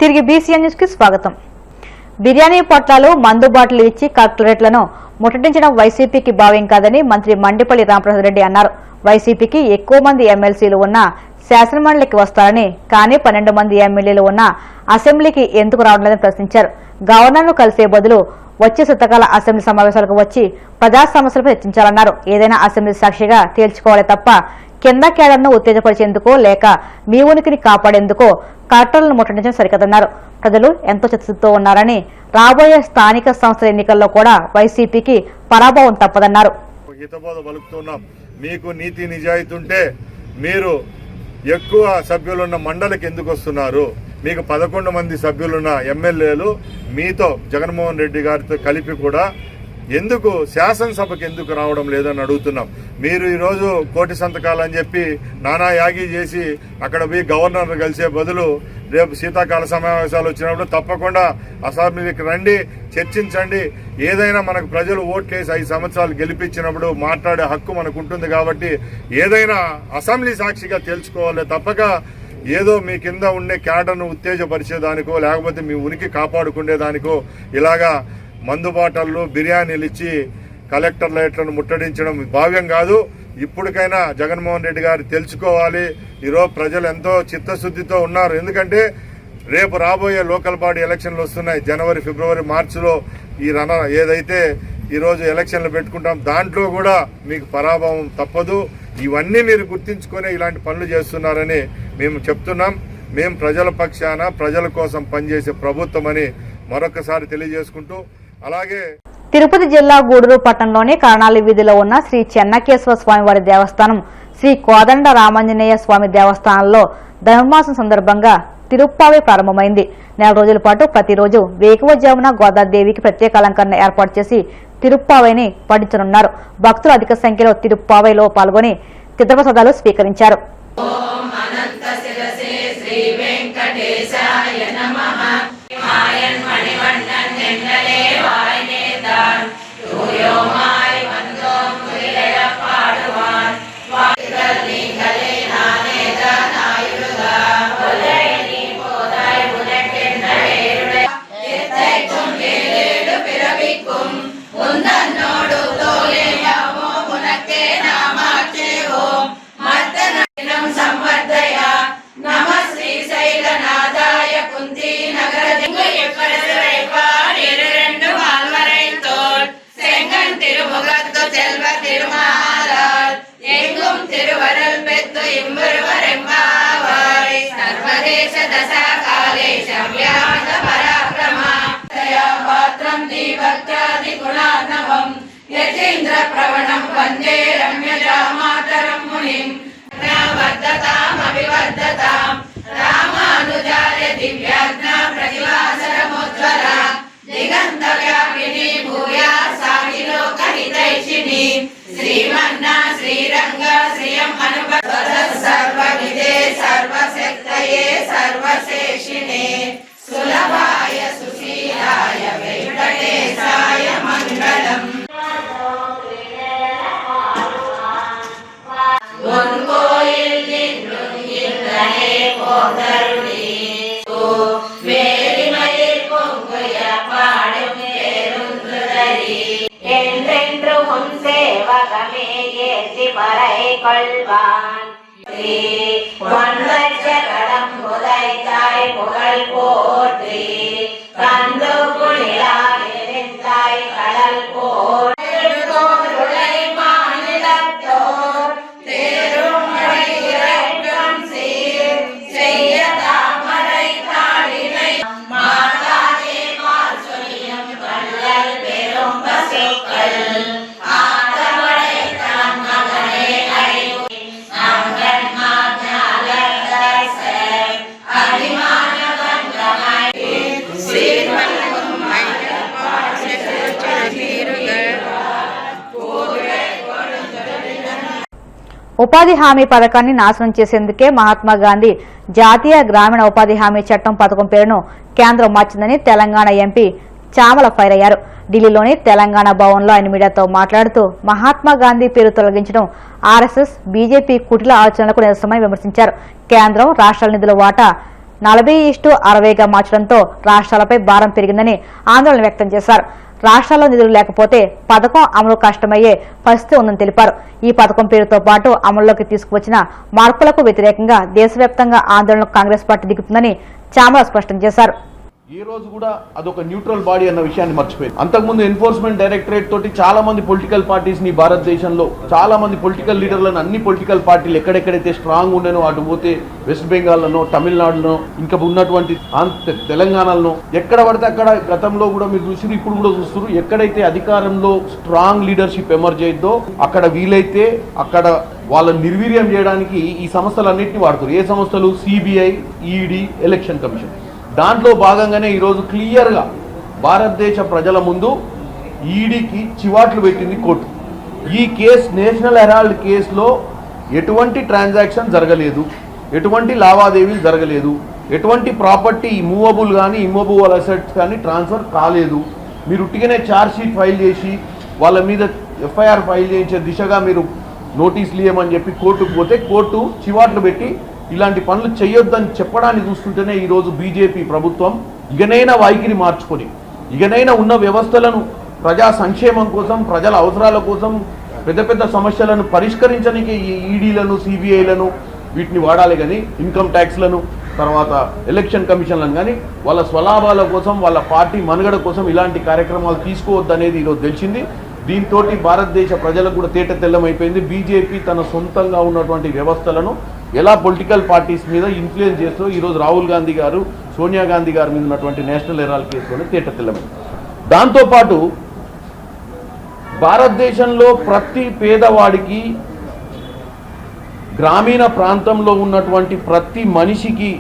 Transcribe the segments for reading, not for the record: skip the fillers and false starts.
తిరిగి BCN news కి స్వాగతం. బిర్యానీ పొట్లాలు మందు బాటిల్ ఇచ్చి కలెక్టరేట్లను ముట్టడించడం వైసీపీకి భావ్యం కాదని మంత్రి మండిపల్లి రామప్రసాద్ రెడ్డి అన్నారు. వైసీపీకి ఎక్కువ మంది ఎమ్మెల్సీలు ఉన్నా శాసనమండలికి వస్తారని, కానీ 12 మంది ఎమ్మెల్యేలు ఉన్న అసెంబ్లీకి ఎందుకు రావట్లేదని ప్రశ్నించారు. గవర్నర్ను కలిసే బదులు వచ్చే శతకాల అసెంబ్లీ సమావేశాలకు వచ్చి ప్రజా సమస్యలపై చర్చించాలన్నారు. ఏదైనా అసెంబ్లీ సాక్షిగా తేల్చుకోవాలి తప్ప కింద కేడర్ను ఉత్తేజపరిచేందుకో లేక మీ ఉనికిని కాపాడేందుకో కలెక్టర్లను ముట్టడించడం సరికదన్నారు. ప్రజలు ఎంతో చిత్తశుద్ధితో ఉన్నారని, రాబోయే స్థానిక సంస్థల ఎన్నికల్లో కూడా వైసీపీకి పరాభవం తప్పదన్నారు. మీకు నీతి నిజాయితీ ఉంటే మీరు ఎక్కువ సభ్యులున్న మండలికి ఎందుకు వస్తున్నారు? మీకు 11 మంది సభ్యులున్న ఎమ్మెల్యేలు మీతో జగన్మోహన్ రెడ్డి గారితో కలిపి కూడా ఎందుకు శాసనసభకు ఎందుకు రావడం లేదని అడుగుతున్నాం. మీరు ఈరోజు కోటి సంతకాలు అని చెప్పి నానా యాగి చేసి అక్కడ పోయి గవర్నర్ను కలిసే బదులు రేపు శీతాకాల సమావేశాలు వచ్చినప్పుడు తప్పకుండా అసెంబ్లీకి రండి, చర్చించండి. ఏదైనా మనకు ప్రజలు ఓట్లేసి 5 సంవత్సరాలు గెలిపించినప్పుడు మాట్లాడే హక్కు మనకు ఉంటుంది కాబట్టి ఏదైనా అసెంబ్లీ సాక్షిగా తెలుసుకోవాలి తప్పక ఏదో మీ కింద ఉండే క్యాడర్ను ఉత్తేజపరిచేదానికో లేకపోతే మీ ఉనికి కాపాడుకునేదానికో ఇలాగా మందు బాటళ్ళు బిర్యానీలు ఇచ్చి కలెక్టర్లను ముట్టడించడం భావ్యం కాదు. ఇప్పటికైనా జగన్మోహన్ రెడ్డి గారు తెలుసుకోవాలి. ఈరోజు ప్రజలు ఎంతో చిత్తశుద్ధితో ఉన్నారు. ఎందుకంటే రేపు రాబోయే లోకల్ బాడీ ఎలక్షన్లు వస్తున్నాయి. జనవరి, ఫిబ్రవరి, మార్చిలో ఈ ఏదైతే ఈరోజు ఎలక్షన్లు పెట్టుకుంటాం దాంట్లో కూడా మీకు పరాభవం తప్పదు. ఇవన్నీ మీరు గుర్తించుకొని ఇలాంటి పనులు చేస్తున్నారని మేము చెప్తున్నాం. మేము ప్రజల పక్షాన ప్రజల కోసం పనిచేసే ప్రభుత్వం అని మరొకసారి తెలియజేసుకుంటూ, అలాగే తిరుపతి జిల్లా గూడూరు పట్టణంలోని కరణాలి వీధిలో ఉన్న శ్రీ చెన్నకేశ్వర స్వామివారి దేవస్థానం, శ్రీ కోదండ రామాంజనేయ స్వామి దేవస్థానంలో ధనుర్మాసం సందర్భంగా తిరుప్పావై ప్రారంభమైంది. 4 రోజుల పాటు ప్రతిరోజు వేకువజామున గోదాదేవికి ప్రత్యేక అలంకరణ ఏర్పాటు చేసి తిరుప్పావైని పఠించనున్నారు. భక్తులు అధిక సంఖ్యలో తిరుప్పావైలో పాల్గొని తీర్థప్రసాదాలు స్వీకరించారు. ప్రవణం వందే రమ్యజామాతరం మునిం వర్ధతామవివర్ధతాం రామానుజాయ దివ్యాజ్ఞా ప్రతివాసరముజ్వల దిగంత వ్యాపిని భూయా సాగి లోకహితైషిణి శ్రీమన్నా శ్రీరంగ శ్రియం అనుభవ సర్వవిదే సర్వశక్తయే సర్వశేషిణే సులభాయ సుశీలాయ వెంకటేశాయ మంగళం. புகழ் போற்றி கந்து குளிராய் கடல் போற்றி ఉపాధి హామీ పథకాన్ని నాశనం చేసేందుకే మహాత్మా గాంధీ జాతీయ గ్రామీణ ఉపాధి హామీ చట్టం పథకం పేరును కేంద్రం మార్చిందని తెలంగాణ ఎంపీ చామల ఫైర్ అయ్యారు. ఢిల్లీలోని తెలంగాణ భవన్లో ఆయన మీడియాతో మాట్లాడుతూ మహాత్మా గాంధీ పేరు తొలగించడం ఆర్ఎస్ఎస్, బీజేపీ కుటిల ఆలోచనలకు నిరసనమని విమర్శించారు. కేంద్రం రాష్ట్రాల నిధుల వాటా 40:60గా మార్చడంతో రాష్ట్రాలపై భారం పెరిగిందని ఆందోళన వ్యక్తం చేశారు. రాష్ట్రాల్లో నిధులు లేకపోతే పథకం అమలు కష్టమయ్యే పరిస్థితి ఉందని తెలిపారు. ఈ పథకం పేరుతో పాటు అమల్లోకి తీసుకువచ్చిన మార్పులకు వ్యతిరేకంగా దేశవ్యాప్తంగా ఆందోళనకు కాంగ్రెస్ పార్టీ దిగుతుందని చామల స్పష్టం చేశారు. ఈ రోజు కూడా అదొక న్యూట్రల్ బాడీ అన్న విషయాన్ని మర్చిపోయింది. అంతకుముందు ఎన్ఫోర్స్మెంట్ డైరెక్టరేట్ తోటి చాలా మంది పొలిటికల్ పార్టీస్ ని భారతదేశంలో చాలా మంది పొలిటికల్ లీడర్లను అన్ని పొలిటికల్ పార్టీలు ఎక్కడెక్కడైతే స్ట్రాంగ్ ఉండేనో అటు పోతే వెస్ట్ బెంగాల్లోనో తమిళనాడులో ఇంకా ఉన్నటువంటి తెలంగాణలో ఎక్కడ పడితే అక్కడ గతంలో కూడా మీరు చూసి ఇప్పుడు కూడా చూస్తున్నారు. ఎక్కడైతే అధికారంలో స్ట్రాంగ్ లీడర్షిప్ ఎమర్జ్ అయిందో అక్కడ వీలైతే అక్కడ వాళ్ళని నిర్వీర్యం చేయడానికి ఈ సంస్థలన్నింటినీ వాడుతారు. ఏ సంస్థలు? CBI, ED, election commission. దాంట్లో భాగంగానే ఈరోజు క్లియర్గా భారతదేశ ప్రజల ముందు ఈడీకి చివాట్లు పెట్టింది కోర్టు. ఈ కేసు నేషనల్ హెరాల్డ్ కేసులో ఎటువంటి ట్రాన్సాక్షన్ జరగలేదు, ఎటువంటి లావాదేవీలు జరగలేదు, ఎటువంటి ప్రాపర్టీ మూవబుల్ కానీ ఇమ్మూవబుల్ అసెట్స్ కానీ ట్రాన్స్ఫర్ కాలేదు. మీరు ఉట్టిగానే ఛార్జ్ షీట్ ఫైల్ చేసి వాళ్ళ మీద ఎఫ్ఐఆర్ ఫైల్ చేయించే దిశగా మీరు నోటీసులు ఇవ్వమని చెప్పి కోర్టుకు పోతే కోర్టు చివాట్లు పెట్టి ఇలాంటి పనులు చేయొద్దని చెప్పడాన్ని చూస్తుంటేనే ఈరోజు బీజేపీ ప్రభుత్వం ఇకనైనా వైఖరి మార్చుకొని ఇకనైనా ఉన్న వ్యవస్థలను ప్రజా సంక్షేమం కోసం, ప్రజల అవసరాల కోసం, పెద్ద పెద్ద సమస్యలను పరిష్కరించడానికి ఈ ఈడీలను, సిబిఐలను వీటిని వాడాలి. కానీ ఇన్కమ్ ట్యాక్స్లను, తర్వాత ఎలక్షన్ కమిషన్లను కానీ వాళ్ళ స్వలాభాల కోసం, వాళ్ళ పార్టీ మనుగడ కోసం ఇలాంటి కార్యక్రమాలు తీసుకోవద్దనేది ఈరోజు తెలిసింది. దీంతో భారతదేశ ప్రజలకు కూడా తేట తెల్లమైపోయింది. బీజేపీ తన సొంతంగా ఉన్నటువంటి వ్యవస్థలను ఎలా పొలిటికల్ పార్టీస్ మీద ఇన్ఫ్లుయెన్స్ చేస్తూ ఈరోజు రాహుల్ గాంధీ గారు, సోనియా గాంధీ గారి మీద ఉన్నటువంటి నేషనల్ హెరాల్డ్ కేసులోనే తేట తెల్లమైంది. దాంతోపాటు భారతదేశంలో ప్రతి పేదవాడికి, గ్రామీణ ప్రాంతంలో ఉన్నటువంటి ప్రతి మనిషికి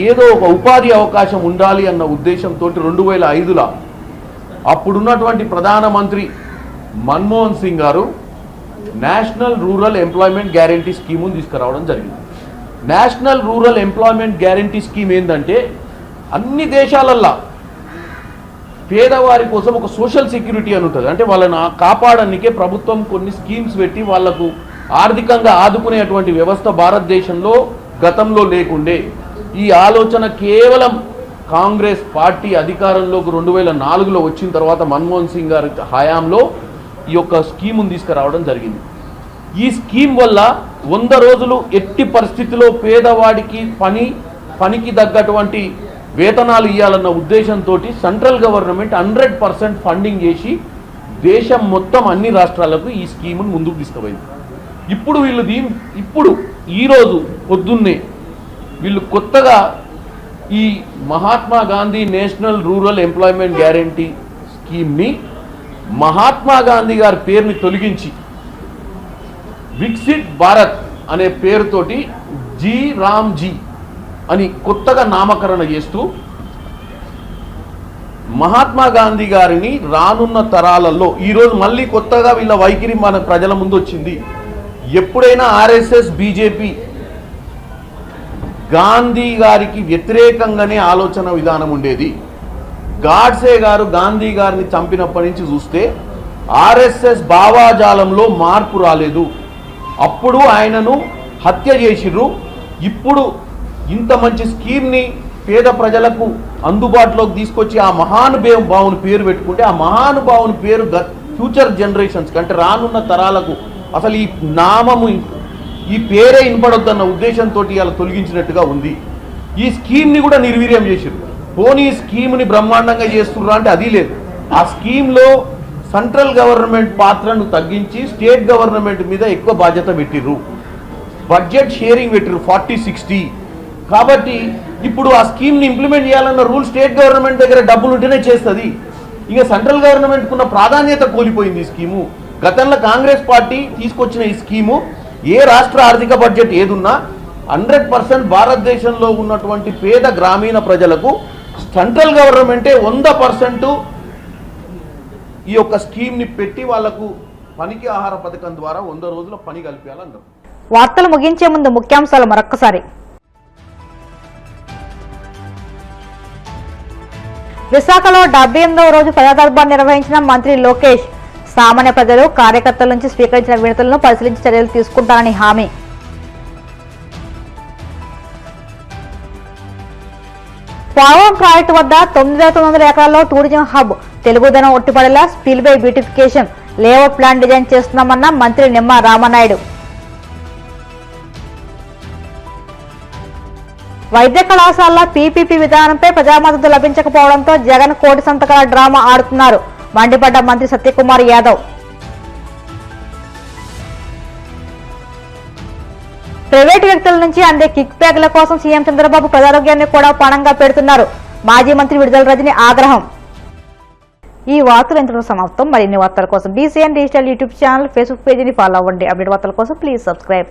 ఏదో ఒక ఉపాధి అవకాశం ఉండాలి అన్న ఉద్దేశంతో 2005లో అప్పుడున్నటువంటి ప్రధానమంత్రి మన్మోహన్ సింగ్ గారు నేషనల్ రూరల్ ఎంప్లాయ్మెంట్ గ్యారంటీ స్కీమును తీసుకురావడం జరిగింది. National rural employment guarantee scheme ఏంటంటే అన్ని దేశాలల్లో పేదవారి కోసం ఒక సోషల్ సెక్యూరిటీ అని ఉంటుంది. అంటే వాళ్ళని కాపాడడానికే ప్రభుత్వం కొన్ని స్కీమ్స్ పెట్టి వాళ్లకు ఆర్థికంగా ఆదుకునేటువంటి వ్యవస్థ భారతదేశంలో గతంలో లేకుండే. ఈ ఆలోచన కేవలం కాంగ్రెస్ పార్టీ అధికారంలోకి 2004లో వచ్చిన తర్వాత మన్మోహన్ సింగ్ గారి హయాంలో ఈ యొక్క స్కీమును తీసుకురావడం జరిగింది. ఈ స్కీమ్ వల్ల 100 రోజులు ఎట్టి పరిస్థితిలో పేదవాడికి పనికి తగ్గటువంటి వేతనాలు ఇవ్వాలన్న ఉద్దేశంతో సెంట్రల్ గవర్నమెంట్ 100% ఫండింగ్ చేసి దేశం మొత్తం అన్ని రాష్ట్రాలకు ఈ స్కీమును ముందుకు తీసుకుపోయింది. ఇప్పుడు ఈరోజు పొద్దున్నే వీళ్ళు కొత్తగా ఈ Mahatma Gandhi national rural employment guarantee స్కీమ్ని మహాత్మా గాంధీ గారి పేరుని తొలగించి వికసిత్ భారత్ అనే పేరుతోటి జీ రామ్జీ అని కొత్తగా నామకరణ చేస్తూ మహాత్మా గాంధీ గారిని రానున్న తరాలలో ఈరోజు మళ్ళీ కొత్తగా వీళ్ళ వైఖరి మన ప్రజల ముందు వచ్చింది. ఎప్పుడైనా ఆర్ఎస్ఎస్, బీజేపీ గాంధీ గారికి వ్యతిరేకంగానే ఆలోచన విధానం ఉండేది. గాడ్సే గారు గాంధీ గారిని చంపినప్పటి నుంచి చూస్తే ఆర్ఎస్ఎస్ భావాజాలంలో మార్పు రాలేదు. అప్పుడు ఆయనను హత్య చేసిర్రు. ఇప్పుడు ఇంత మంచి స్కీమ్ని పేద ప్రజలకు అందుబాటులోకి తీసుకొచ్చి ఆ మహానుభావుని పేరు పెట్టుకుంటే ఆ మహానుభావుని పేరు ఫ్యూచర్ జనరేషన్స్ అంటే రానున్న తరాలకు అసలు ఈ నామము ఈ పేరే వినపడొద్దన్న ఉద్దేశంతో ఇలా తొలగించినట్టుగా ఉంది. ఈ స్కీమ్ని కూడా నిర్వీర్యం చేసిర్రు. పోనీ ఈ స్కీమ్ని బ్రహ్మాండంగా చేస్తుర్రా అంటే అది లేదు. ఆ స్కీమ్లో సెంట్రల్ గవర్నమెంట్ పాత్రను తగ్గించి స్టేట్ గవర్నమెంట్ మీద ఎక్కువ బాధ్యత పెట్టిర్రు. బడ్జెట్ షేరింగ్ పెట్టిర్రు 40-60. కాబట్టి ఇప్పుడు ఆ స్కీమ్ని ఇంప్లిమెంట్ చేయాలన్న రూల్ స్టేట్ గవర్నమెంట్ దగ్గర డబ్బులు ఉంటేనే చేస్తుంది. ఇంకా సెంట్రల్ గవర్నమెంట్కు ఉన్న ప్రాధాన్యత కోల్పోయింది ఈ స్కీము. గతంలో కాంగ్రెస్ పార్టీ తీసుకొచ్చిన ఈ స్కీము ఏ రాష్ట్ర ఆర్థిక బడ్జెట్ ఏదున్నా 100% భారతదేశంలో ఉన్నటువంటి పేద గ్రామీణ ప్రజలకు సెంట్రల్ గవర్నమెంటే 100% ఈ యొక్క స్కీమ్ని పెట్టి వాళ్లకు పనికి ఆహార పథకం ద్వారా 100 రోజుల పని కల్పించాలన్నారు. వార్తలు ముగించే ముందు ముఖ్యాంశాలు మరొక్కసారి. విశాఖలో 78వ రోజు ప్రజాదర్బార్ నిర్వహించిన మంత్రి లోకేష్ సామాన్య ప్రజలు, కార్యకర్తల నుంచి స్వీకరించిన వినతులను పరిశీలించి చర్యలు తీసుకుంటారని హామీ. పోలవరం ప్రాజెక్టు వద్ద 9,900 ఎకరాల్లో టూరిజం హబ్, తెలుగుదనం ఒట్టిపడేలా spillway beautification layout plan design చేస్తున్నామన్న మంత్రి నిమ్మల రామనాయుడు. వైద్య కళాశాలలో పీపీపీ విధానంపై ప్రజామద్దతు లభించకపోవడంతో జగన్ కోటి సంతకాల డ్రామా ఆడుతున్నారు, మండిపడ్డ మంత్రి సత్యకుమార్ యాదవ్. ప్రైవేటు వ్యక్తుల నుంచి అందే కిక్ బ్యాగ్ల కోసం సీఎం చంద్రబాబు ప్రజారోగ్యాన్ని కూడా పణంగా పెడుతున్నారు, మాజీ మంత్రి విడుదల రజని ఆగ్రహం. ఈ వార్తలు ఇంతలో సమాప్తం. మరిన్ని వార్తల కోసం BCN digital YouTube channel, Facebook పేజీని ఫాలో అవ్వండి. అప్డేట్ వార్తల కోసం ప్లీజ్ సబ్స్క్రైబ్.